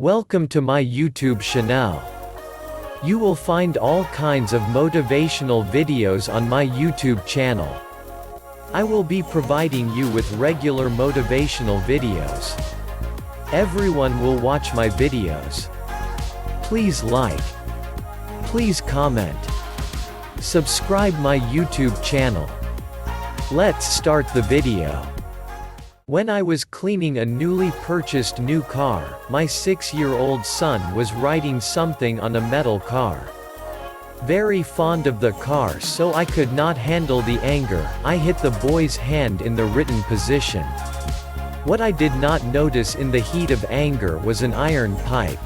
Welcome to my YouTube channel. You will find all kinds of motivational videos on my YouTube channel. I will be providing you with regular motivational videos. Everyone will watch my videos. Please like. Please comment. Subscribe my YouTube channel. Let's start the video. When I was cleaning a newly purchased new car, my 6-year-old son was writing something on a metal car. Very fond of the car, so I could not handle the anger. I hit the boy's hand in the written position. What I did not notice in the heat of anger was an iron pipe.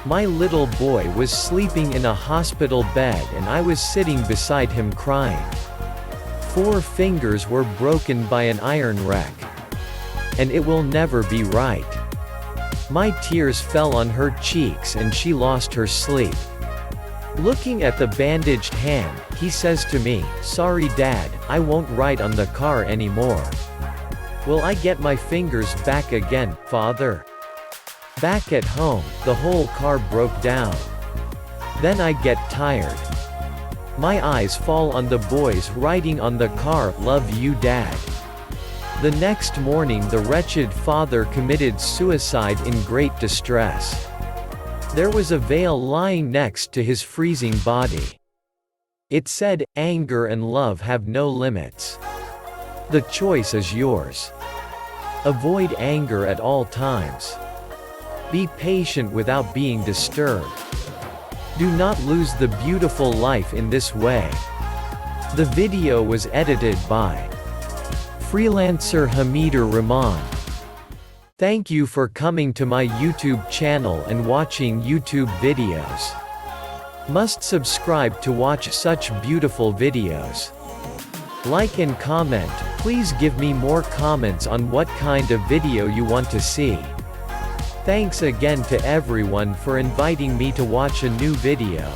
My little boy was sleeping in a hospital bed and I was sitting beside him crying. 4 fingers were broken by an iron wreck. And it will never be right. My tears fell on her cheeks and she lost her sleep. Looking at the bandaged hand, he says to me, "Sorry Dad, I won't write on the car anymore." "Will I get my fingers back again, Father?" Back at home, the whole car broke down. Then I get tired. My eyes fall on the boys writing on the car, "Love you Dad." The next morning the wretched father committed suicide in great distress. There was a veil lying next to his freezing body. It said, "Anger and love have no limits. The choice is yours." Avoid anger at all times. Be patient without being disturbed. Do not lose the beautiful life in this way. The video was edited by freelancer Hamidur Rahman. Thank you for coming to my YouTube channel and watching YouTube videos. Must subscribe to watch such beautiful videos. Like and comment. Please give me more comments on what kind of video you want to see. Thanks again to everyone for inviting me to watch a new video.